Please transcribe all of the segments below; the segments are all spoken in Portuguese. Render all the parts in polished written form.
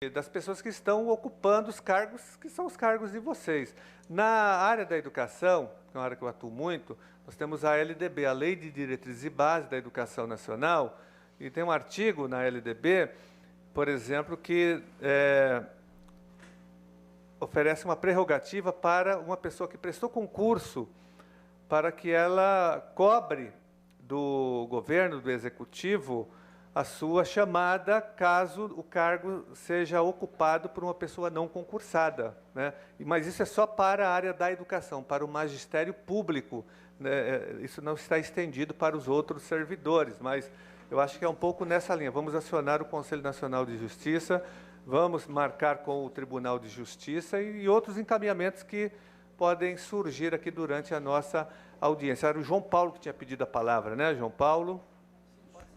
das pessoas que estão ocupando os cargos que são os cargos de vocês. Na área da educação, que é uma área que eu atuo muito, nós temos a LDB, a Lei de Diretrizes e Bases da Educação Nacional, e tem um artigo na LDB, por exemplo, que oferece uma prerrogativa para uma pessoa que prestou concurso para que ela cobre do governo, do executivo, a sua chamada, caso o cargo seja ocupado por uma pessoa não concursada, né? Mas isso é só para a área da educação, para o magistério público, né? Isso não está estendido para os outros servidores, mas eu acho que é um pouco nessa linha. Vamos acionar o Conselho Nacional de Justiça, vamos marcar com o Tribunal de Justiça e outros encaminhamentos que podem surgir aqui durante a nossa audiência. Era o João Paulo que tinha pedido a palavra, né, João Paulo?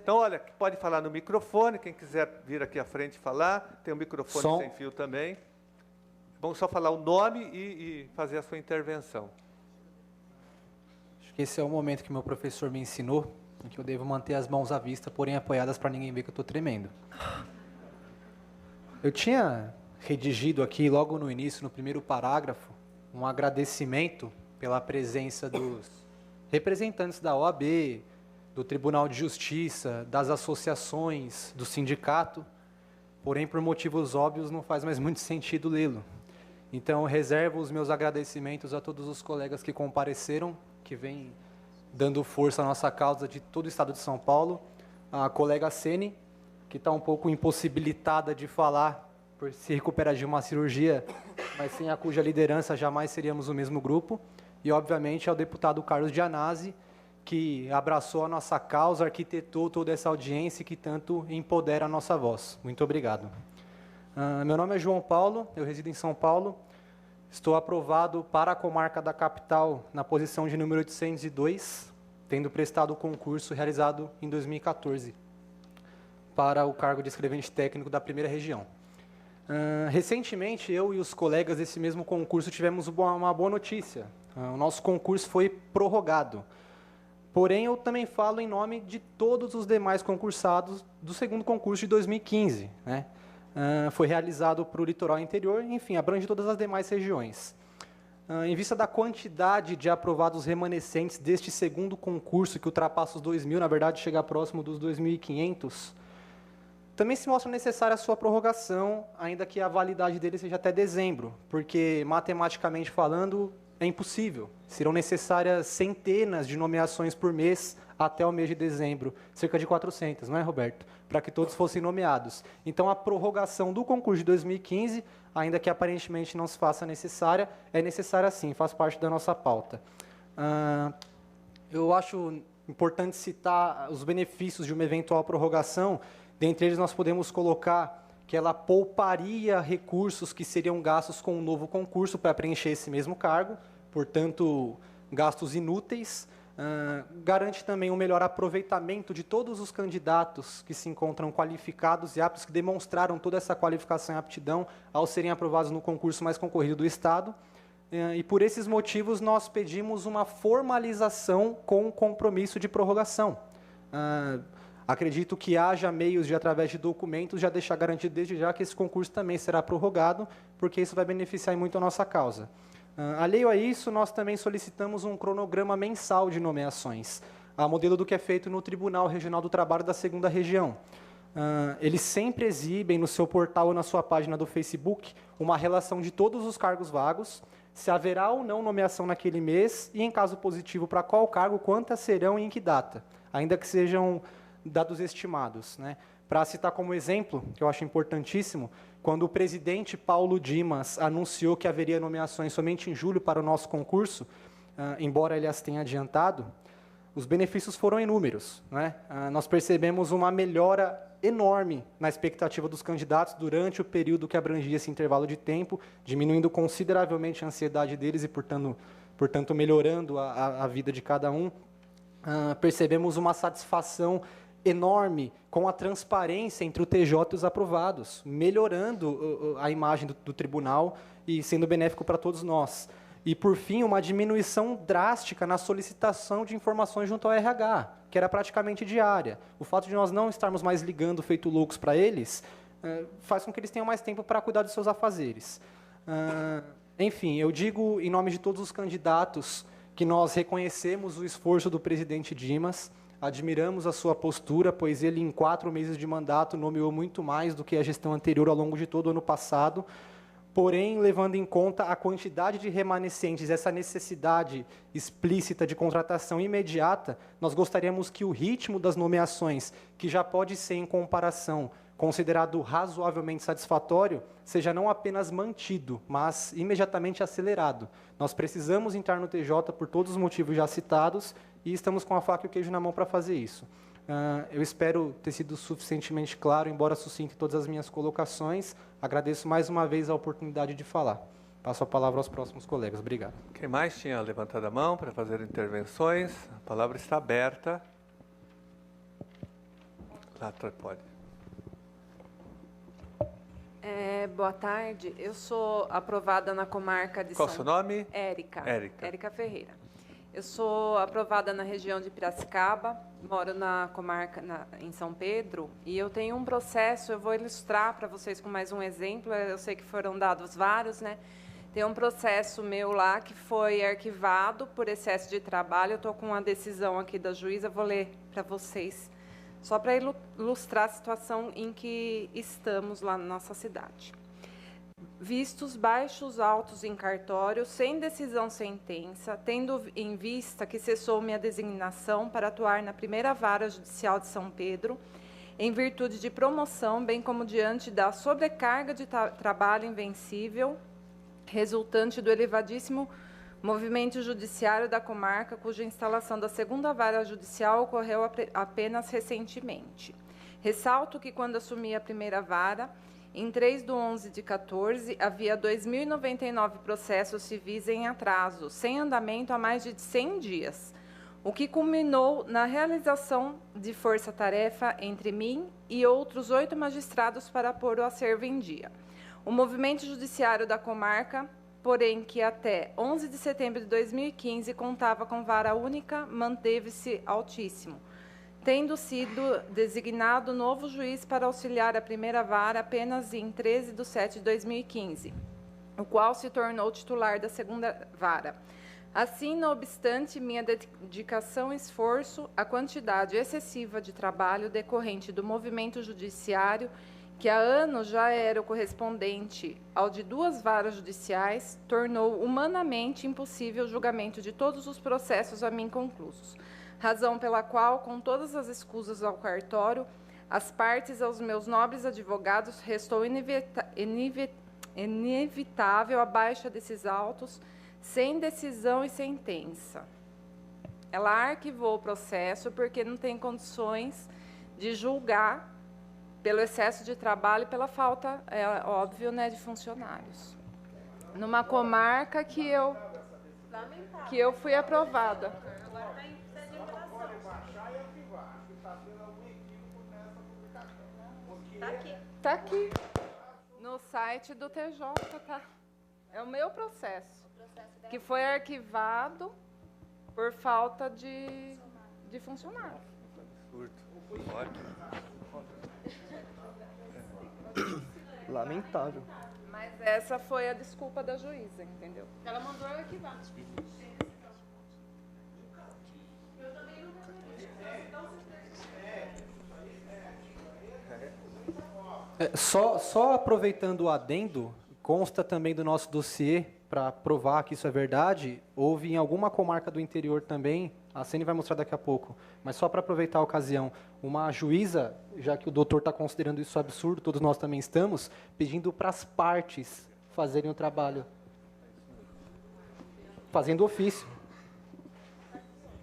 Então, olha, pode falar no microfone, quem quiser vir aqui à frente falar, tem um microfone sem fio também. Vamos só falar o nome e fazer a sua intervenção. Acho que esse é o momento que meu professor me ensinou, em que eu devo manter as mãos à vista, porém apoiadas para ninguém ver que eu estou tremendo. Eu tinha redigido aqui, logo no início, no primeiro parágrafo, um agradecimento pela presença dos representantes da OAB, do Tribunal de Justiça, das associações, do sindicato, porém, por motivos óbvios, não faz mais muito sentido lê-lo. Então, eu reservo os meus agradecimentos a todos os colegas que compareceram, que vêm dando força à nossa causa de todo o estado de São Paulo, a colega Sene, que está um pouco impossibilitada de falar por se recuperar de uma cirurgia, mas sem a cuja liderança jamais seríamos o mesmo grupo, e, obviamente, ao deputado Carlos Gianazzi, que abraçou a nossa causa, arquitetou toda essa audiência e que tanto empodera a nossa voz. Muito obrigado. Meu nome é João Paulo, eu resido em São Paulo, estou aprovado para a comarca da capital na posição de número 802, tendo prestado o concurso realizado em 2014 para o cargo de escrevente técnico da primeira região. Recentemente, eu e os colegas desse mesmo concurso tivemos uma boa notícia. O nosso concurso foi prorrogado. Porém, eu também falo em nome de todos os demais concursados do segundo concurso de 2015. Né? Foi realizado para o litoral interior, enfim, abrange todas as demais regiões. Em vista da quantidade de aprovados remanescentes deste segundo concurso, que ultrapassa os 2.000, na verdade, chega próximo dos 2.500, também se mostra necessária a sua prorrogação, ainda que a validade dele seja até dezembro, porque, matematicamente falando, é impossível. Serão necessárias centenas de nomeações por mês até o mês de dezembro, cerca de 400, não é, Roberto? Para que todos fossem nomeados. Então, a prorrogação do concurso de 2015, ainda que aparentemente não se faça necessária, é necessária sim, faz parte da nossa pauta. Eu acho importante citar os benefícios de uma eventual prorrogação. Dentre eles, nós podemos colocar que ela pouparia recursos que seriam gastos com um novo concurso para preencher esse mesmo cargo, portanto, gastos inúteis. Garante também um melhor aproveitamento de todos os candidatos que se encontram qualificados e aptos, que demonstraram toda essa qualificação e aptidão ao serem aprovados no concurso mais concorrido do Estado. E, por esses motivos, nós pedimos uma formalização com compromisso de prorrogação. Acredito que haja meios de, através de documentos, já deixar garantido desde já que esse concurso também será prorrogado, porque isso vai beneficiar muito a nossa causa. Alheio a isso, nós também solicitamos um cronograma mensal de nomeações, a modelo do que é feito no Tribunal Regional do Trabalho da 2ª Região. Eles sempre exibem no seu portal ou na sua página do Facebook uma relação de todos os cargos vagos, se haverá ou não nomeação naquele mês e, em caso positivo, para qual cargo, quantas serão e em que data, ainda que sejam dados estimados. Né? Para citar como exemplo, que eu acho importantíssimo, quando o presidente Paulo Dimas anunciou que haveria nomeações somente em julho para o nosso concurso, embora ele as tenha adiantado, os benefícios foram inúmeros. Né? Nós percebemos uma melhora enorme na expectativa dos candidatos durante o período que abrangia esse intervalo de tempo, diminuindo consideravelmente a ansiedade deles e, portanto melhorando a vida de cada um. Percebemos uma satisfação enorme com a transparência entre o TJ e os aprovados, melhorando a imagem do tribunal e sendo benéfico para todos nós. E, por fim, uma diminuição drástica na solicitação de informações junto ao RH, que era praticamente diária. O fato de nós não estarmos mais ligando feito loucos para eles faz com que eles tenham mais tempo para cuidar dos seus afazeres. Enfim, eu digo em nome de todos os candidatos que nós reconhecemos o esforço do presidente Dimas, admiramos a sua postura, pois ele, em 4 meses de mandato, nomeou muito mais do que a gestão anterior ao longo de todo o ano passado. Porém, levando em conta a quantidade de remanescentes, essa necessidade explícita de contratação imediata, nós gostaríamos que o ritmo das nomeações, que já pode ser, em comparação, considerado razoavelmente satisfatório, seja não apenas mantido, mas imediatamente acelerado. Nós precisamos entrar no TJ por todos os motivos já citados e estamos com a faca e o queijo na mão para fazer isso. Eu espero ter sido suficientemente claro, embora sucinto em todas as minhas colocações. Agradeço mais uma vez a oportunidade de falar. Passo a palavra aos próximos colegas. Obrigado. Quem mais tinha levantado a mão para fazer intervenções? A palavra está aberta. Lá atrás, pode. Boa tarde. Eu sou aprovada na comarca de Qual o seu nome? Érica. Érica. Érica Ferreira. Eu sou aprovada na região de Piracicaba, moro na comarca em São Pedro, e eu tenho um processo, eu vou ilustrar para vocês com mais um exemplo, eu sei que foram dados vários, né? Tem um processo meu lá que foi arquivado por excesso de trabalho, eu estou com uma decisão aqui da juíza, vou ler para vocês, só para ilustrar a situação em que estamos lá na nossa cidade. Vistos baixos autos em cartório, sem decisão sentença, tendo em vista que cessou minha designação para atuar na primeira vara judicial de São Pedro, em virtude de promoção, bem como diante da sobrecarga de trabalho invencível, resultante do elevadíssimo movimento judiciário da comarca, cuja instalação da segunda vara judicial ocorreu apenas recentemente. Ressalto que, quando assumi a primeira vara, em 3/11/14, havia 2.099 processos civis em atraso, sem andamento há mais de 100 dias, o que culminou na realização de força-tarefa entre mim e outros 8 magistrados para pôr o acervo em dia. O movimento judiciário da comarca, porém, que até 11 de setembro de 2015 contava com vara única, manteve-se altíssimo, tendo sido designado novo juiz para auxiliar a primeira vara apenas em 13/7/2015, o qual se tornou titular da segunda vara. Assim, não obstante minha dedicação e esforço, a quantidade excessiva de trabalho decorrente do movimento judiciário, que há anos já era o correspondente ao de 2 varas judiciais, tornou humanamente impossível o julgamento de todos os processos a mim conclusos. Razão pela qual, com todas as escusas ao cartório, as partes aos meus nobres advogados, restou inevitável a baixa desses autos, sem decisão e sentença. Ela arquivou o processo porque não tem condições de julgar pelo excesso de trabalho e pela falta, óbvio, né, de funcionários. Numa comarca que eu fui aprovada. Tá aqui. No site do TJ, tá? É o meu processo. Que foi arquivado por falta de funcionário. Lamentável. Mas essa foi a desculpa da juíza, entendeu? Ela mandou eu arquivar. Só aproveitando o adendo, consta também do nosso dossiê, para provar que isso é verdade, houve em alguma comarca do interior também, a Cene vai mostrar daqui a pouco, mas só para aproveitar a ocasião, uma juíza, já que o doutor está considerando isso absurdo, todos nós também estamos, pedindo para as partes fazerem o trabalho, fazendo ofício.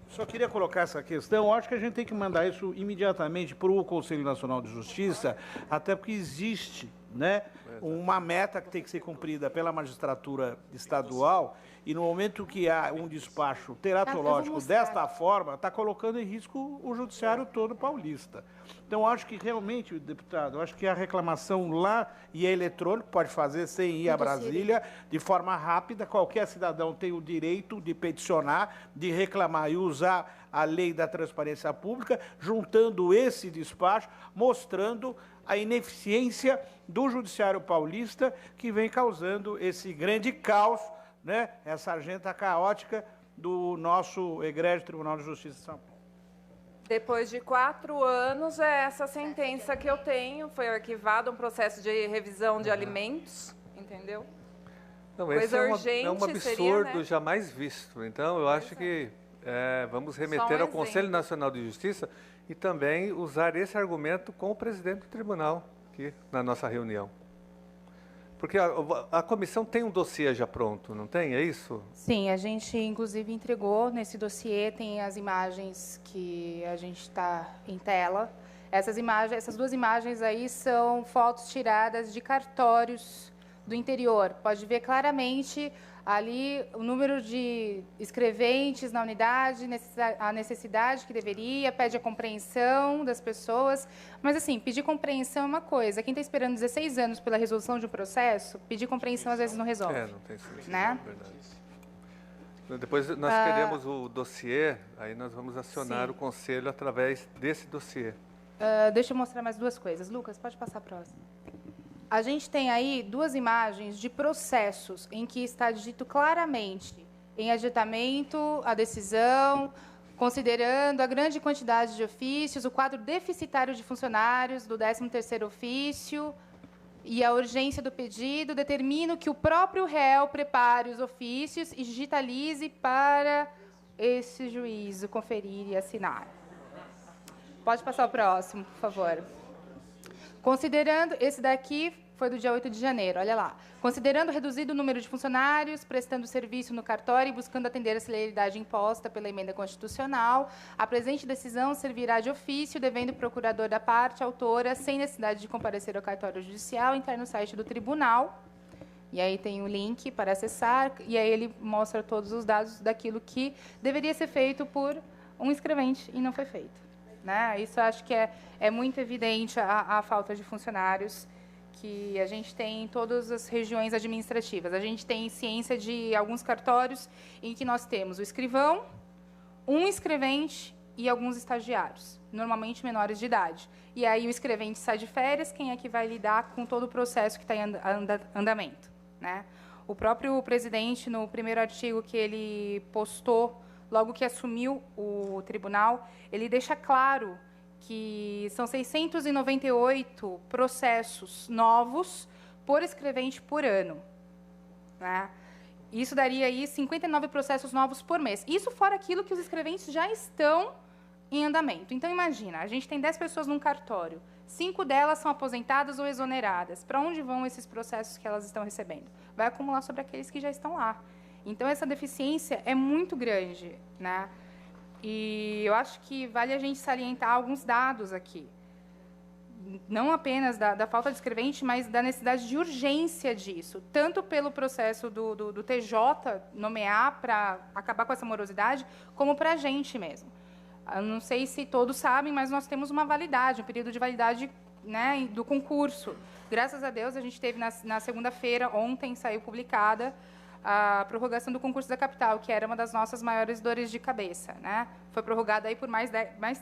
Só queria colocar essa questão. Acho que a gente tem que mandar isso imediatamente para o Conselho Nacional de Justiça, até porque existe, né, uma meta que tem que ser cumprida pela magistratura estadual, e no momento que há um despacho teratológico desta forma, está colocando em risco o judiciário todo paulista. Então, acho que realmente, deputado, acho que a reclamação lá, e é eletrônico, pode fazer sem ir a Brasília, de forma rápida, qualquer cidadão tem o direito de peticionar, de reclamar e usar a lei da transparência pública, juntando esse despacho, mostrando a ineficiência do Judiciário Paulista, que vem causando esse grande caos, né, essa agenda caótica do nosso egrégio Tribunal de Justiça de São Paulo. Depois de 4 anos, é essa sentença que eu tenho. Foi arquivado um processo de revisão de alimentos, entendeu? Não, Coisa esse urgente é um absurdo seria, né? jamais visto. Então, eu acho que vamos remeter ao Conselho Nacional de Justiça e também usar esse argumento com o presidente do tribunal aqui na nossa reunião. Porque a comissão tem um dossiê já pronto, não tem? É isso? Sim, a gente inclusive entregou nesse dossiê, tem as imagens que a gente está em tela. Essas 2 imagens aí são fotos tiradas de cartórios do interior. Pode ver claramente ali o número de escreventes na unidade, a necessidade que deveria, pede a compreensão das pessoas. Mas, assim, pedir compreensão é uma coisa. Quem está esperando 16 anos pela resolução de um processo, pedir compreensão às vezes não resolve. Não tem sentido, né? Verdade. Depois nós queremos o dossiê, aí nós vamos acionar sim. o Conselho através desse dossiê. Deixa eu mostrar mais 2 coisas. Lucas, pode passar a próxima. A gente tem aí 2 imagens de processos em que está dito claramente em aditamento, a decisão, considerando a grande quantidade de ofícios, o quadro deficitário de funcionários do 13º ofício e a urgência do pedido, determino que o próprio réu prepare os ofícios e digitalize para esse juízo conferir e assinar. Pode passar o próximo, por favor. Considerando, esse daqui foi do dia 8 de janeiro, olha lá. Considerando reduzido o número de funcionários, prestando serviço no cartório e buscando atender a celeridade imposta pela emenda constitucional, a presente decisão servirá de ofício, devendo o procurador da parte autora, sem necessidade de comparecer ao cartório judicial, entrar no site do tribunal. E aí tem o link para acessar, e aí ele mostra todos os dados daquilo que deveria ser feito por um escrevente e não foi feito. Né? Isso acho que é muito evidente a falta de funcionários que a gente tem em todas as regiões administrativas. A gente tem ciência de alguns cartórios em que nós temos o escrivão, um escrevente e alguns estagiários, normalmente menores de idade. E aí o escrevente sai de férias, quem é que vai lidar com todo o processo que está em andamento? Né? O próprio presidente, no primeiro artigo que ele postou, logo que assumiu o tribunal, ele deixa claro que são 698 processos novos por escrevente por ano. Né? Isso daria aí 59 processos novos por mês. Isso fora aquilo que os escreventes já estão em andamento. Então, imagina, a gente tem 10 pessoas num cartório, 5 delas são aposentadas ou exoneradas. Para onde vão esses processos que elas estão recebendo? Vai acumular sobre aqueles que já estão lá. Então, essa deficiência é muito grande, né? E eu acho que vale a gente salientar alguns dados aqui. Não apenas da falta de escrevente, mas da necessidade de urgência disso. Tanto pelo processo do TJ nomear para acabar com essa morosidade, como para a gente mesmo. Eu não sei se todos sabem, mas nós temos uma validade, um período de validade, né, do concurso. Graças a Deus, a gente teve na segunda-feira, ontem, saiu publicada a prorrogação do concurso da capital, que era uma das nossas maiores dores de cabeça, né? Foi prorrogada aí por mais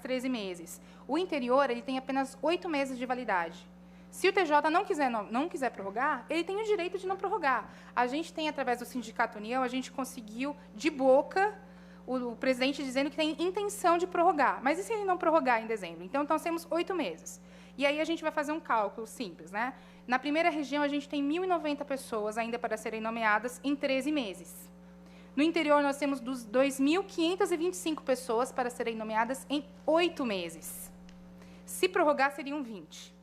13 meses. O interior, ele tem apenas 8 meses de validade. Se o TJ não quiser prorrogar, ele tem o direito de não prorrogar. A gente tem, através do Sindicato União, a gente conseguiu, de boca, o presidente dizendo que tem intenção de prorrogar. Mas e se ele não prorrogar em dezembro? Então, nós temos 8 meses. E aí a gente vai fazer um cálculo simples, né? Na primeira região, a gente tem 1.090 pessoas ainda para serem nomeadas em 13 meses. No interior, nós temos 2.525 pessoas para serem nomeadas em 8 meses. Se prorrogar, seriam 20.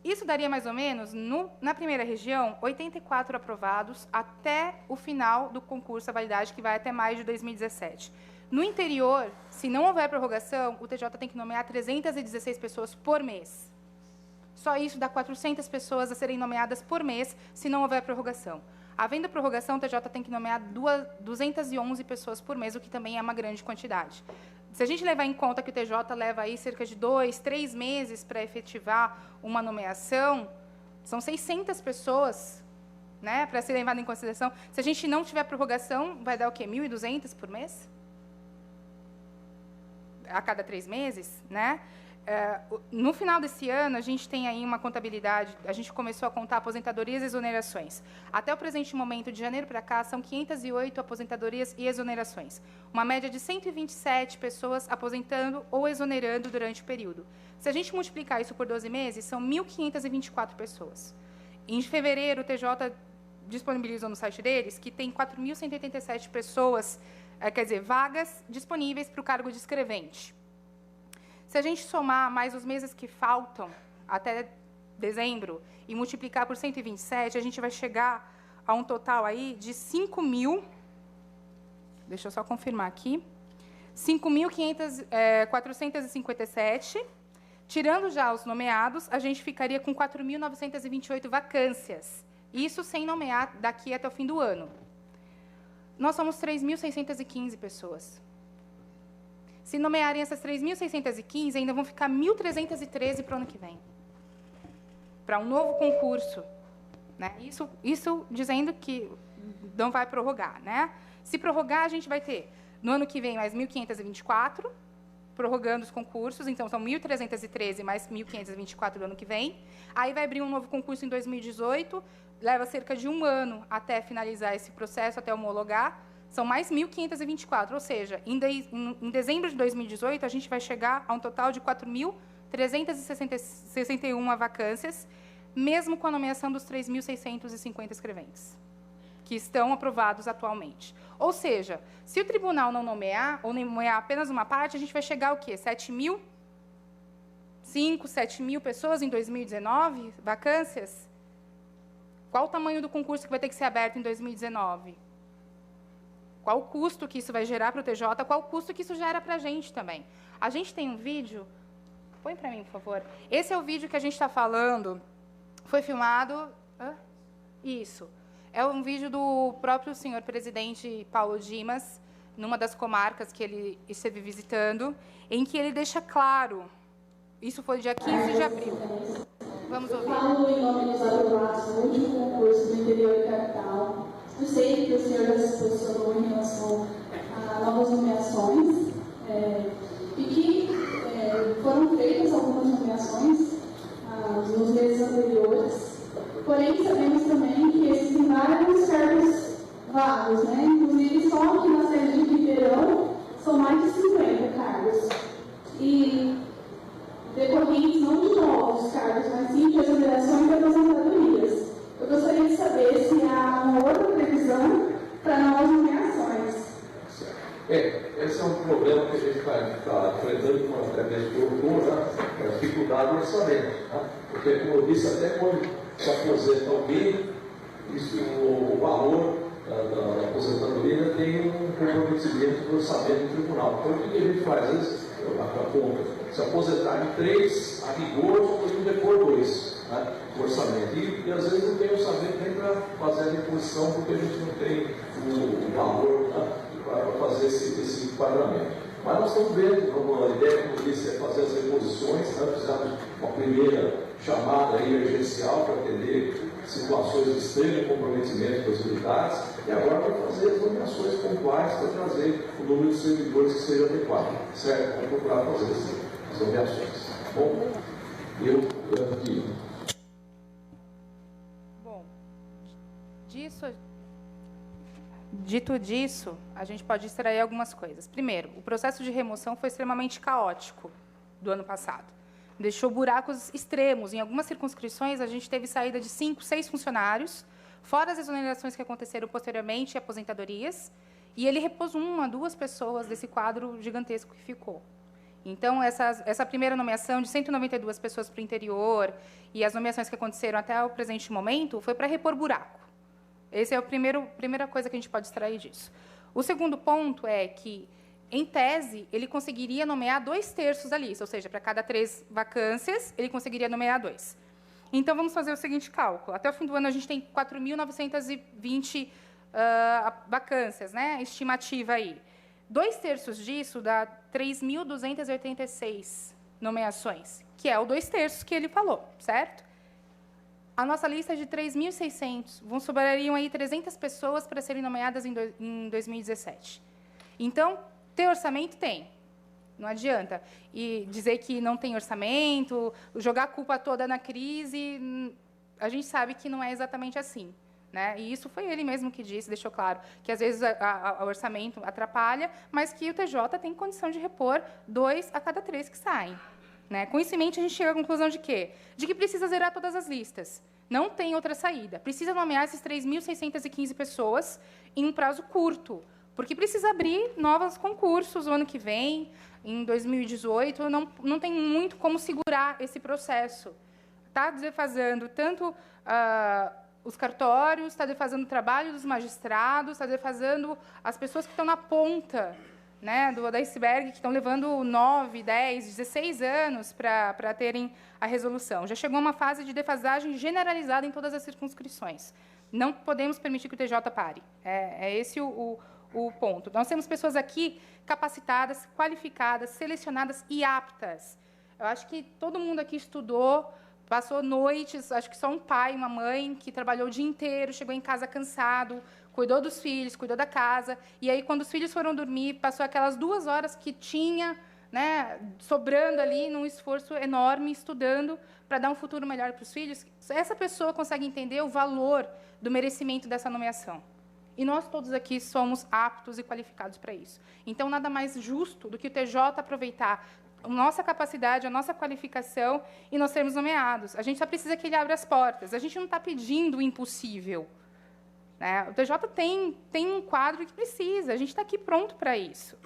Isso daria, mais ou menos, na primeira região, 84 aprovados até o final do concurso à validade, que vai até maio de 2017. No interior, se não houver prorrogação, o TJ tem que nomear 316 pessoas por mês. Só isso dá 400 pessoas a serem nomeadas por mês, se não houver prorrogação. Havendo prorrogação, o TJ tem que nomear 211 pessoas por mês, o que também é uma grande quantidade. Se a gente levar em conta que o TJ leva aí cerca de 2, 3 meses para efetivar uma nomeação, são 600 pessoas, né, para ser levado em consideração. Se a gente não tiver prorrogação, vai dar o quê? 1.200 por mês? A cada 3 meses, né? no final desse ano, a gente tem aí uma contabilidade, a gente começou a contar aposentadorias e exonerações. Até o presente momento, de janeiro para cá, são 508 aposentadorias e exonerações. Uma média de 127 pessoas aposentando ou exonerando durante o período. Se a gente multiplicar isso por 12 meses, são 1.524 pessoas. Em fevereiro, o TJ disponibilizou no site deles que tem 4.187 pessoas, quer dizer, vagas disponíveis para o cargo de escrevente. Se a gente somar mais os meses que faltam até dezembro e multiplicar por 127, a gente vai chegar a um total aí de 5.000, deixa eu só confirmar aqui, 5.457, tirando já os nomeados, a gente ficaria com 4.928 vacâncias, isso sem nomear daqui até o fim do ano. Nós somos 3.615 pessoas. Se nomearem essas 3.615, ainda vão ficar 1.313 para o ano que vem. Para um novo concurso. Né? Isso dizendo que não vai prorrogar. Né? Se prorrogar, a gente vai ter, no ano que vem, mais 1.524, prorrogando os concursos. Então, são 1.313 mais 1.524 do ano que vem. Aí vai abrir um novo concurso em 2018. Leva cerca de um ano até finalizar esse processo, até homologar. São mais 1.524, ou seja, em dezembro de 2018, a gente vai chegar a um total de 4.361 vacâncias, mesmo com a nomeação dos 3.650 escreventes, que estão aprovados atualmente. Ou seja, se o tribunal não nomear, ou nomear apenas uma parte, a gente vai chegar ao quê? 7.000 pessoas em 2019, vacâncias? Qual o tamanho do concurso que vai ter que ser aberto em 2019? Qual o custo que isso vai gerar para o TJ? Qual o custo que isso gera para a gente também? A gente tem um vídeo... Põe para mim, por favor. Esse é o vídeo que a gente está falando. Foi filmado... Isso. É um vídeo do próprio senhor presidente Paulo Dimas, numa das comarcas que ele esteve visitando, em que ele deixa claro... Isso foi dia 15 de abril. Vamos ouvir. Falo em nome dos aprovados no último concurso do interior e capital. Eu sei que o senhor já se posicionou em relação a novas nomeações e que foram feitas algumas nomeações nos meses anteriores. Porém, sabemos também que existem vários cargos vagos, né? Inclusive, só aqui na sede de Ribeirão são mais de 50 cargos. E decorrentes não de novos cargos, mas sim de exonerações e aposentadorias. Eu gostaria de saber se há uma outra previsão para novas nomeações. Esse é um problema que a gente está enfrentando com através do doutor, a dificuldade do orçamento. Tá? Porque, como eu disse, até quando se aposenta alguém, o valor da aposentadoria tem um comprometimento do orçamento do tribunal. Então, o que a gente faz? Às vezes, a conta, se aposentar de 3, a rigor, só podemos depor 2. Né, o orçamento. E às vezes não tem orçamento nem para fazer a reposição, porque a gente não tem o valor, né, para fazer esse enquadramento. Mas nós estamos vendo, uma ideia, como eu disse, é fazer as reposições, né, precisamos de uma primeira chamada emergencial para atender situações de extremo comprometimento das unidades, e agora para fazer as nomeações pontuais para trazer o número de servidores que seja adequado. Certo? Vamos procurar fazer as nomeações. Bom, aqui. Dito disso, a gente pode extrair algumas coisas. Primeiro, o processo de remoção foi extremamente caótico do ano passado. Deixou buracos extremos. Em algumas circunscrições, a gente teve saída de 5, 6 funcionários, fora as exonerações que aconteceram posteriormente e aposentadorias, e ele repôs 1 a 2 pessoas desse quadro gigantesco que ficou. Então, essa primeira nomeação de 192 pessoas para o interior e as nomeações que aconteceram até o presente momento foi para repor buraco. Essa é a primeira coisa que a gente pode extrair disso. O segundo ponto é que, em tese, ele conseguiria nomear 2/3 da lista, ou seja, para cada 3 vacâncias, ele conseguiria nomear 2. Então, vamos fazer o seguinte cálculo. Até o fim do ano, a gente tem 4.920 vacâncias, né? Estimativa aí. 2/3 disso dá 3.286 nomeações, que é o 2/3 que ele falou, certo? A nossa lista é de 3.600. Sobrariam aí 300 pessoas para serem nomeadas em 2017. Então, ter orçamento tem. Não adianta. E dizer que não tem orçamento, jogar a culpa toda na crise, a gente sabe que não é exatamente assim. Né? E isso foi ele mesmo que disse, deixou claro, que às vezes o orçamento atrapalha, mas que o TJ tem condição de repor 2 a cada 3 que saem. Né? Com isso em mente, a gente chega à conclusão de quê? De que precisa zerar todas as listas. Não tem outra saída. Precisa nomear esses 3.615 pessoas em um prazo curto, porque precisa abrir novos concursos o ano que vem, em 2018, não tem muito como segurar esse processo. Está defasando tanto os cartórios, está defasando o trabalho dos magistrados, está defasando as pessoas que estão na ponta, né, do iceberg, que estão levando 9, 10, 16 anos para terem a resolução. Já chegou uma fase de defasagem generalizada em todas as circunscrições. Não podemos permitir que o TJ pare. É esse o ponto. Nós temos pessoas aqui capacitadas, qualificadas, selecionadas e aptas. Eu acho que todo mundo aqui estudou, passou noites, acho que só um pai e uma mãe que trabalhou o dia inteiro, chegou em casa cansado, cuidou dos filhos, cuidou da casa, e aí, quando os filhos foram dormir, passou aquelas 2 horas que tinha, né, sobrando ali, num esforço enorme, estudando para dar um futuro melhor para os filhos. Essa pessoa consegue entender o valor do merecimento dessa nomeação. E nós todos aqui somos aptos e qualificados para isso. Então, nada mais justo do que o TJ aproveitar a nossa capacidade, a nossa qualificação e nós sermos nomeados. A gente só precisa que ele abra as portas. A gente não está pedindo o impossível. Né? O TJ tem um quadro que precisa. A gente está aqui pronto para isso.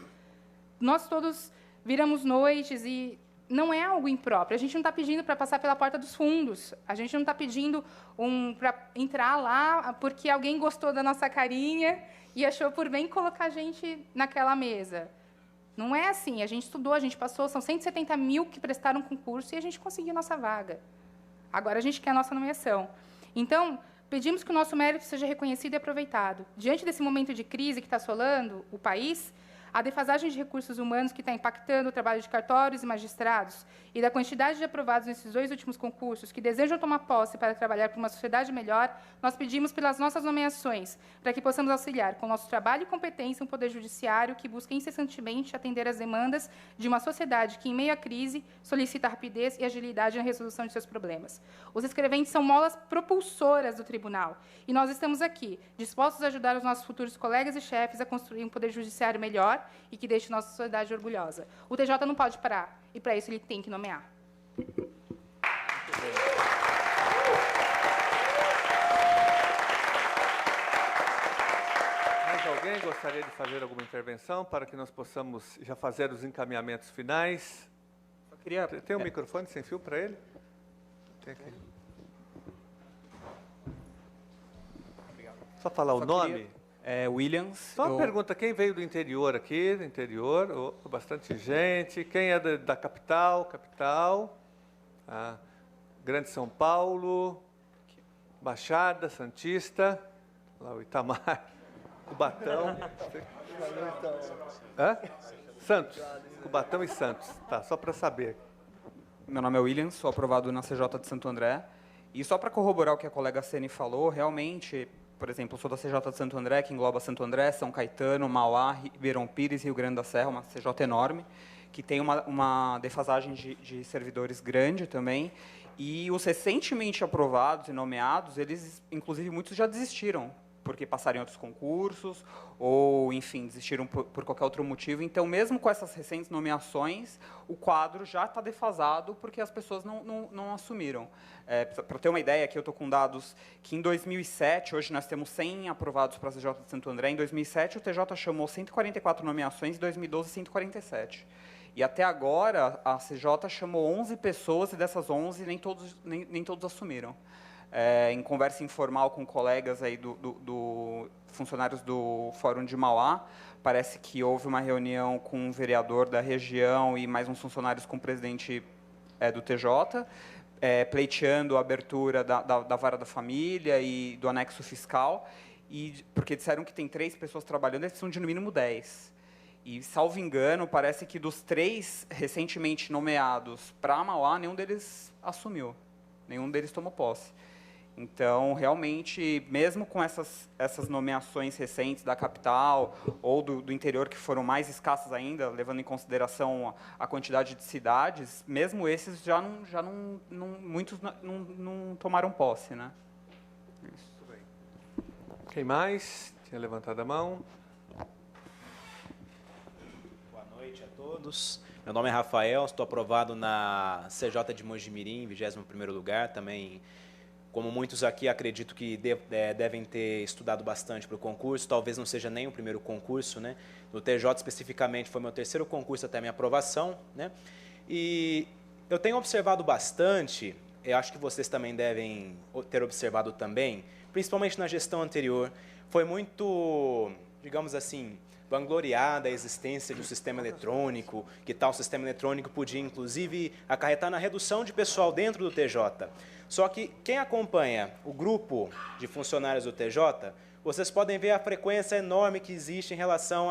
Nós todos viramos noites e não é algo impróprio. A gente não está pedindo para passar pela porta dos fundos. A gente não está pedindo para entrar lá porque alguém gostou da nossa carinha e achou por bem colocar a gente naquela mesa. Não é assim. A gente estudou, a gente passou, são 170 mil que prestaram concurso e a gente conseguiu nossa vaga. Agora a gente quer a nossa nomeação. Então, pedimos que o nosso mérito seja reconhecido e aproveitado. Diante desse momento de crise que está assolando o país, a defasagem de recursos humanos que está impactando o trabalho de cartórios e magistrados e da quantidade de aprovados nesses 2 últimos concursos que desejam tomar posse para trabalhar por uma sociedade melhor, nós pedimos pelas nossas nomeações, para que possamos auxiliar com nosso trabalho e competência um poder judiciário que busca incessantemente atender às demandas de uma sociedade que, em meio à crise, solicita rapidez e agilidade na resolução de seus problemas. Os escreventes são molas propulsoras do tribunal, e nós estamos aqui, dispostos a ajudar os nossos futuros colegas e chefes a construir um poder judiciário melhor e que deixe nossa sociedade orgulhosa. O TJ não pode parar, e, para isso, ele tem que nomear. Mais alguém gostaria de fazer alguma intervenção para que nós possamos já fazer os encaminhamentos finais? Eu queria... Tem um microfone sem fio para ele? Tem aqui. Só falar o nome? Williams. Só uma pergunta, quem veio do interior aqui? Do interior, bastante gente. Quem é da capital? Grande São Paulo, Baixada, Santista, lá o Itamar, Cubatão. Santos, Cubatão e Santos. Tá, só para saber. Meu nome é Williams, sou aprovado na CJ de Santo André. E só para corroborar o que a colega Ceni falou, realmente... Por exemplo, eu sou da CJ de Santo André, que engloba Santo André, São Caetano, Mauá, Ribeirão Pires, Rio Grande da Serra, uma CJ enorme, que tem uma defasagem de servidores grande também. E os recentemente aprovados e nomeados, eles, inclusive, muitos já desistiram, porque passaram em outros concursos, ou, enfim, desistiram por qualquer outro motivo. Então, mesmo com essas recentes nomeações, o quadro já está defasado, porque as pessoas não assumiram. Para ter uma ideia, aqui eu estou com dados que, em 2007, hoje nós temos 100 aprovados para a CJ de Santo André, em 2007 o TJ chamou 144 nomeações, em 2012, 147. E até agora, a CJ chamou 11 pessoas, e dessas 11, nem todos assumiram. Em conversa informal com colegas aí do funcionários do Fórum de Mauá, parece que houve uma reunião com um vereador da região e mais uns funcionários com o presidente do TJ, pleiteando a abertura da vara da família e do anexo fiscal, porque disseram que tem 3 pessoas trabalhando, eles precisam de no mínimo 10. E, salvo engano, parece que dos 3 recentemente nomeados para Mauá, nenhum deles assumiu, nenhum deles tomou posse. Então, realmente, mesmo com essas nomeações recentes da capital ou do interior, que foram mais escassas ainda, levando em consideração a quantidade de cidades, mesmo esses muitos não tomaram posse, né? Isso. Quem mais tinha levantado a mão? Boa noite a todos. Meu nome é Rafael, estou aprovado na CJ de Mojimirim, em 21º lugar. Também, como muitos aqui, acredito que devem ter estudado bastante para o concurso. Talvez não seja nem o primeiro concurso, né? No TJ, especificamente, foi meu terceiro concurso até a minha aprovação, né? E eu tenho observado bastante, eu acho que vocês também devem ter observado também, principalmente na gestão anterior, foi muito, digamos assim, vangloriada a existência de um sistema eletrônico, que tal sistema eletrônico podia, inclusive, acarretar na redução de pessoal dentro do TJ. Só que quem acompanha o grupo de funcionários do TJ, vocês podem ver a frequência enorme que existe em relação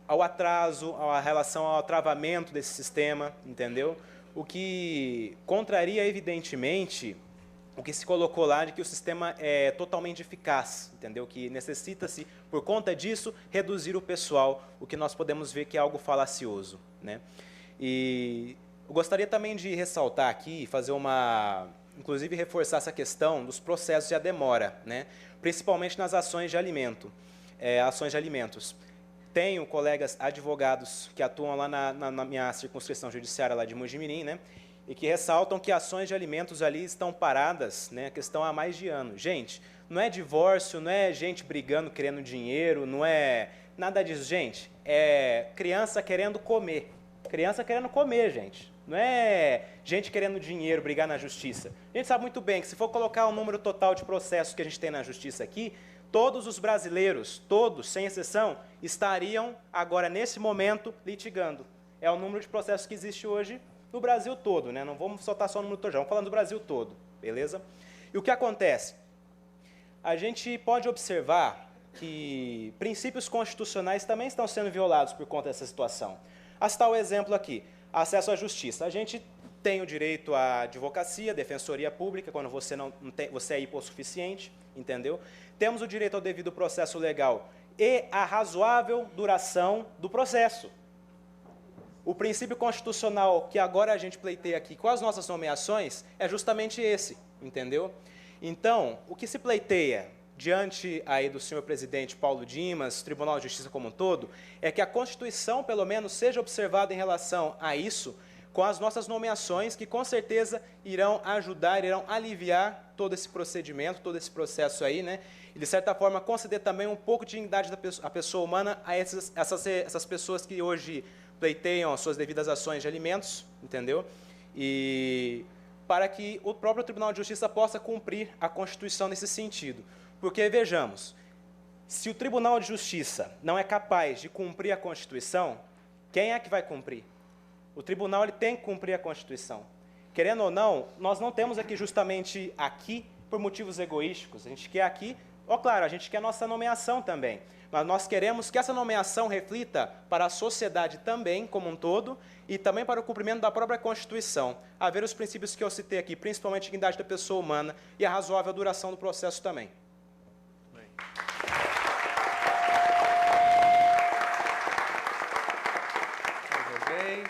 ao atraso, a relação ao travamento desse sistema, entendeu? O que contraria, evidentemente, o que se colocou lá de que o sistema é totalmente eficaz, entendeu? Que necessita-se, por conta disso, reduzir o pessoal, o que nós podemos ver que é algo falacioso, né? E eu gostaria também de ressaltar aqui, inclusive reforçar essa questão dos processos e a demora, né? Principalmente nas ações de alimentos. Tenho colegas advogados que atuam lá na minha circunscrição judiciária lá de Mojimirim, né? E que ressaltam que ações de alimentos ali estão paradas, né, que estão há mais de ano. Gente, não é divórcio, não é gente brigando, querendo dinheiro, não é nada disso, gente. É criança querendo comer. Criança querendo comer, gente. Não é gente querendo dinheiro, brigar na justiça. A gente sabe muito bem que se for colocar o número total de processos que a gente tem na justiça aqui, todos os brasileiros, todos, sem exceção, estariam agora, nesse momento, litigando. É o número de processos que existe hoje no Brasil todo, né? Não vamos soltar só no número, vamos falar do Brasil todo, beleza? E o que acontece? A gente pode observar que princípios constitucionais também estão sendo violados por conta dessa situação. A citar o exemplo aqui, acesso à justiça. A gente tem o direito à advocacia, defensoria pública, quando você você é hipossuficiente, entendeu? Temos o direito ao devido processo legal e a razoável duração do processo. O princípio constitucional que agora a gente pleiteia aqui com as nossas nomeações é justamente esse, entendeu? Então, o que se pleiteia diante aí do senhor presidente Paulo Dimas, Tribunal de Justiça como um todo, é que a Constituição, pelo menos, seja observada em relação a isso, com as nossas nomeações, que com certeza irão ajudar, irão aliviar todo esse procedimento, todo esse processo aí, né? E, de certa forma, conceder também um pouco de dignidade à pessoa humana a essas pessoas que hoje pleiteiam as suas devidas ações de alimentos, entendeu? E para que o próprio Tribunal de Justiça possa cumprir a Constituição nesse sentido. Porque, vejamos, se o Tribunal de Justiça não é capaz de cumprir a Constituição, quem é que vai cumprir? O tribunal ele tem que cumprir a Constituição. Querendo ou não, nós não temos aqui justamente aqui por motivos egoísticos. A gente quer aqui, claro, a gente quer a nossa nomeação também, mas nós queremos que essa nomeação reflita para a sociedade também, como um todo, e também para o cumprimento da própria Constituição. A ver os princípios que eu citei aqui, principalmente a dignidade da pessoa humana e a razoável duração do processo também. Bem. Mais alguém?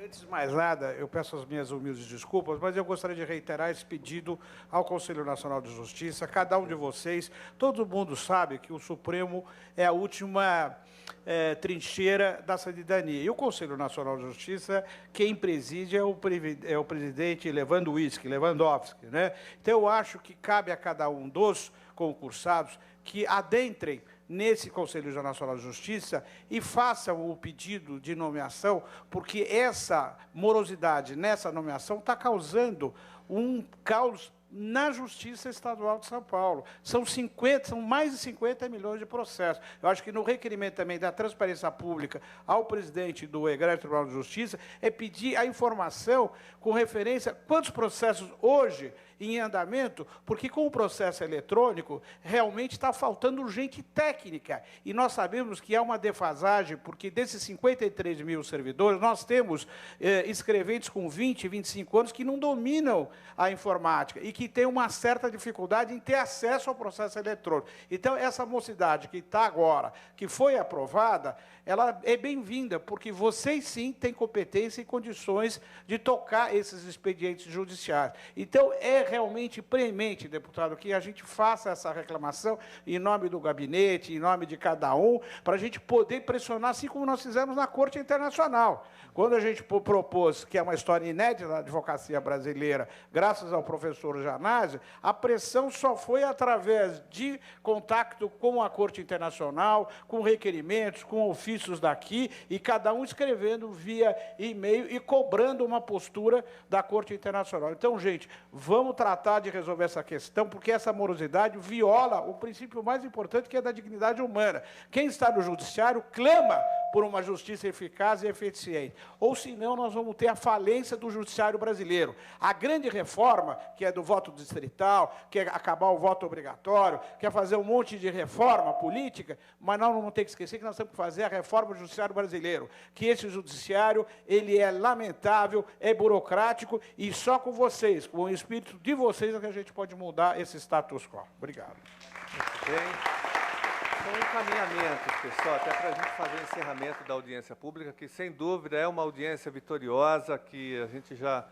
Antes de mais nada, eu peço as minhas humildes desculpas, mas eu gostaria de reiterar esse pedido ao Conselho Nacional de Justiça, cada um de vocês. Todo mundo sabe que o Supremo é a última trincheira da cidadania. E o Conselho Nacional de Justiça, quem preside é o presidente Lewandowski, né? Então, eu acho que cabe a cada um dos concursados que adentrem nesse Conselho Nacional de Justiça e façam o pedido de nomeação, porque essa morosidade nessa nomeação está causando um caos na Justiça Estadual de São Paulo. São mais de 50 milhões de processos. Eu acho que no requerimento também da transparência pública ao presidente do Egrégio Tribunal de Justiça é pedir a informação com referência a quantos processos hoje em andamento, porque com o processo eletrônico, realmente está faltando gente técnica. E nós sabemos que há uma defasagem, porque desses 53 mil servidores, nós temos escreventes com 20, 25 anos que não dominam a informática e que têm uma certa dificuldade em ter acesso ao processo eletrônico. Então, essa mocidade que está agora, que foi aprovada, ela é bem-vinda, porque vocês, sim, têm competência e condições de tocar esses expedientes judiciais. Então, é realmente premente, deputado, que a gente faça essa reclamação em nome do gabinete, em nome de cada um, para a gente poder pressionar, assim como nós fizemos na Corte Internacional. Quando a gente propôs, que é uma história inédita da advocacia brasileira, graças ao professor Janásio, a pressão só foi através de contato com a Corte Internacional, com requerimentos, com ofícios daqui, e cada um escrevendo via e-mail e cobrando uma postura da Corte Internacional. Então, gente, vamos tratar de resolver essa questão, porque essa morosidade viola o princípio mais importante, que é da dignidade humana. Quem está no judiciário clama por uma justiça eficaz e eficiente. Ou, senão, nós vamos ter a falência do judiciário brasileiro. A grande reforma, que é do voto distrital, que é acabar o voto obrigatório, que é fazer um monte de reforma política, mas nós não vamos ter que esquecer que nós temos que fazer a reforma do judiciário brasileiro, que esse judiciário, ele é lamentável, é burocrático, e só com vocês, com o espírito de vocês, é que a gente pode mudar esse status quo. Obrigado. Muito bem. São encaminhamentos, pessoal, até para a gente fazer o encerramento da audiência pública, que, sem dúvida, é uma audiência vitoriosa, que a gente já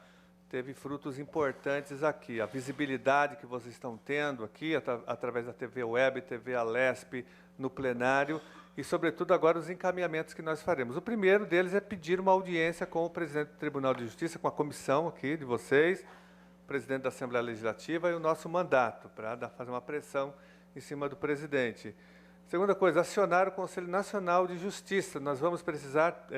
teve frutos importantes aqui. A visibilidade que vocês estão tendo aqui, através da TV Web, TV Alesp, no plenário, e, sobretudo, agora os encaminhamentos que nós faremos. O primeiro deles é pedir uma audiência com o presidente do Tribunal de Justiça, com a comissão aqui de vocês, o presidente da Assembleia Legislativa e o nosso mandato, para fazer uma pressão em cima do presidente. Segunda coisa, acionar o Conselho Nacional de Justiça. Nós vamos precisar,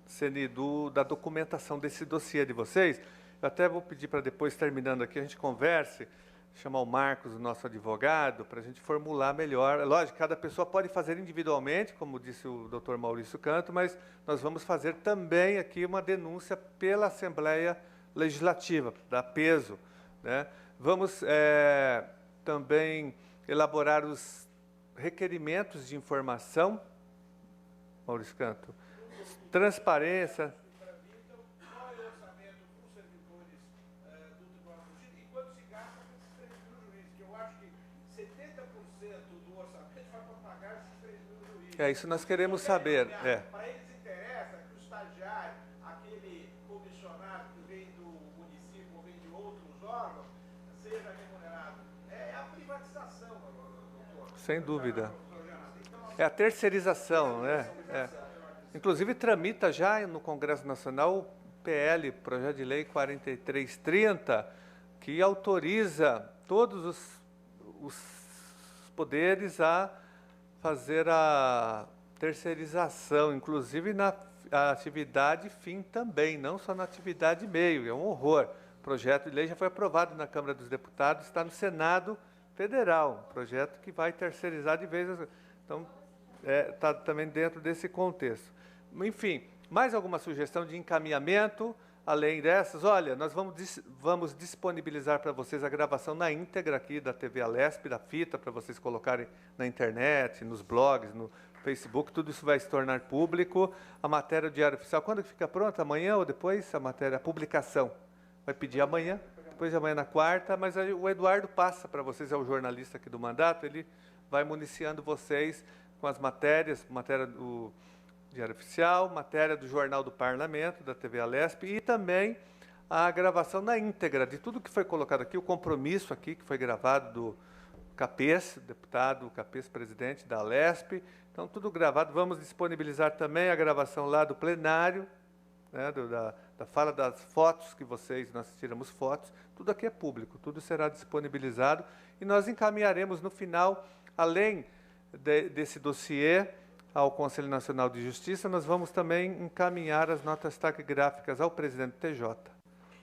Ceni, da documentação desse dossiê de vocês. Eu até vou pedir para depois, terminando aqui, a gente converse, chamar o Marcos, o nosso advogado, para a gente formular melhor. Lógico, cada pessoa pode fazer individualmente, como disse o doutor Maurício Canto, mas nós vamos fazer também aqui uma denúncia pela Assembleia Legislativa, dar peso, né? Vamos também elaborar os requerimentos de informação, Maurício Canto, transparência. Qual é o orçamento dos servidores do Tribunal de Justiça e quanto se gasta com esses 3 mil juízes? Que eu acho que 70% do orçamento vai para pagar esses 3 mil juízes. Isso nós queremos saber. Para eles interessa que o estagiário, aquele comissionado que vem do município ou vem de outros órgãos, seja remunerado. É a privatização, doutor. Sem dúvida. É a terceirização, né? Inclusive, tramita já no Congresso Nacional o PL, Projeto de Lei 4330, que autoriza todos os poderes a fazer a terceirização, inclusive na atividade fim também, não só na atividade meio. É um horror. O projeto de lei já foi aprovado na Câmara dos Deputados, está no Senado Federal, um projeto que vai terceirizar de vez. Então, está também dentro desse contexto. Enfim, mais alguma sugestão de encaminhamento, além dessas? Olha, nós vamos disponibilizar para vocês a gravação na íntegra aqui da TV Alesp, da fita, para vocês colocarem na internet, nos blogs, no Facebook, tudo isso vai se tornar público. A matéria do Diário Oficial, quando que fica pronta? Amanhã ou depois? A publicação vai pedir amanhã, depois de amanhã na quarta, mas o Eduardo passa para vocês, é o jornalista aqui do mandato, ele vai municiando vocês com as matérias, matéria do Diário Oficial, matéria do Jornal do Parlamento, da TV Alesp, e também a gravação na íntegra de tudo que foi colocado aqui, o compromisso aqui, que foi gravado do Capês, deputado Capês, presidente da Alesp. Então, tudo gravado. Vamos disponibilizar também a gravação lá do plenário, né, da fala das fotos que nós tiramos fotos. Tudo aqui é público, tudo será disponibilizado. E nós encaminharemos no final, além desse dossiê ao Conselho Nacional de Justiça, nós vamos também encaminhar as notas taquigráficas ao presidente do TJ,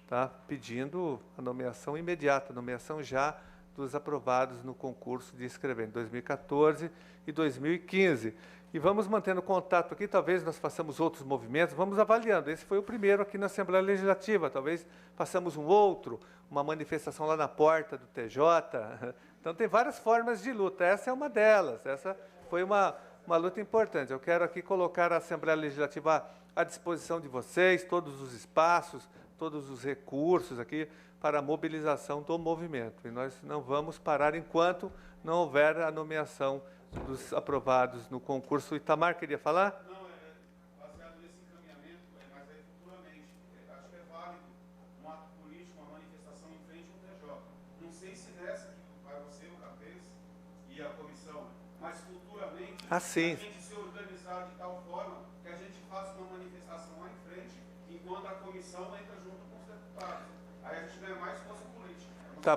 tá? Pedindo a nomeação imediata, a nomeação já dos aprovados no concurso de escrevente 2014 e 2015. E vamos mantendo contato aqui, talvez nós façamos outros movimentos, vamos avaliando. Esse foi o primeiro aqui na Assembleia Legislativa, talvez façamos um outro, uma manifestação lá na porta do TJ. Então, tem várias formas de luta, essa é uma delas, essa foi uma luta importante. Eu quero aqui colocar a Assembleia Legislativa à disposição de vocês, todos os espaços, todos os recursos aqui para a mobilização do movimento. E nós não vamos parar enquanto não houver a nomeação dos aprovados no concurso. Itamar, queria falar? Não, baseado nesse encaminhamento, mas aí futuramente, acho que é válido um ato político, uma manifestação em frente ao TJ. Não sei se nessa que vai você, o Capês e a comissão, mas futuramente a gente se organizar de tal forma que a gente faça uma manifestação lá em frente, enquanto a comissão entra junto com os deputados. Aí a gente ganha mais força política. Tá,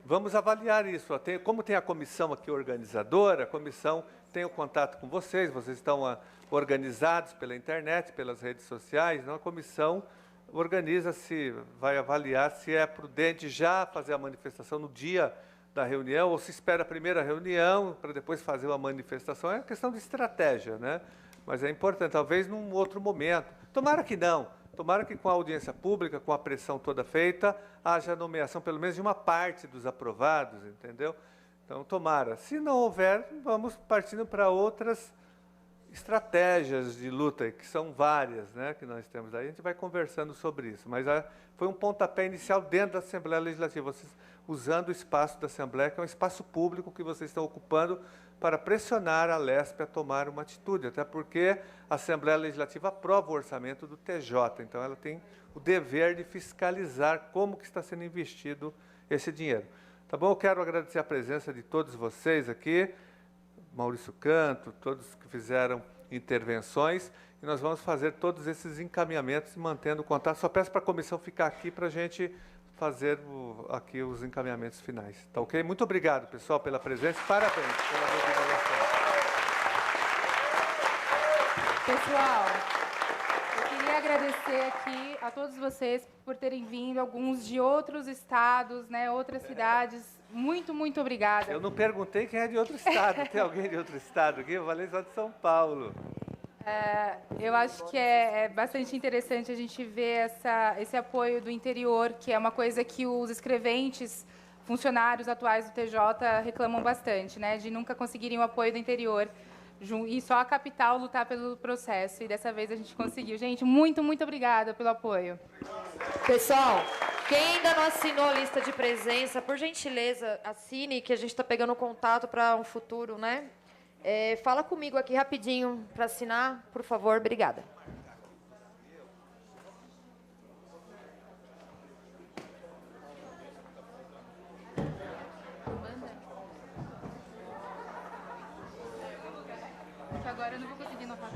vamos avaliar isso. Como tem a comissão aqui organizadora, a comissão tem o contato com vocês, vocês estão organizados pela internet, pelas redes sociais, então a comissão organiza-se, vai avaliar se é prudente já fazer a manifestação no dia da reunião, ou se espera a primeira reunião para depois fazer uma manifestação. É questão de estratégia, né? Mas é importante, talvez num outro momento. Tomara que não. Tomara que com a audiência pública, com a pressão toda feita, haja nomeação pelo menos de uma parte dos aprovados, entendeu? Então, tomara. Se não houver, vamos partindo para outras estratégias de luta, que são várias, né, que nós temos aí. A gente vai conversando sobre isso. Mas foi um pontapé inicial dentro da Assembleia Legislativa, vocês usando o espaço da Assembleia, que é um espaço público que vocês estão ocupando para pressionar a LESP a tomar uma atitude, até porque a Assembleia Legislativa aprova o orçamento do TJ, então ela tem o dever de fiscalizar como que está sendo investido esse dinheiro. Tá bom? Eu quero agradecer a presença de todos vocês aqui, Maurício Canto, todos que fizeram intervenções, e nós vamos fazer todos esses encaminhamentos e mantendo contato. Só peço para a comissão ficar aqui para a gente fazer aqui os encaminhamentos finais. Tá ok? Muito obrigado, pessoal, pela presença. Parabéns pela mobilização. Pessoal, eu queria agradecer aqui a todos vocês por terem vindo, alguns de outros estados, né, outras cidades. Muito, muito obrigada. Eu não perguntei quem é de outro estado. Tem alguém de outro estado aqui? Eu falei só de São Paulo. Eu acho que é bastante interessante a gente ver esse apoio do interior, que é uma coisa que os escreventes, funcionários atuais do TJ reclamam bastante, né, de nunca conseguirem o apoio do interior e só a capital lutar pelo processo. E dessa vez a gente conseguiu. Gente, muito, muito obrigada pelo apoio. Pessoal, quem ainda não assinou a lista de presença, por gentileza, assine, que a gente está pegando contato para um futuro, né? Fala comigo aqui rapidinho para assinar, por favor. Obrigada. Agora eu não vou conseguir notar.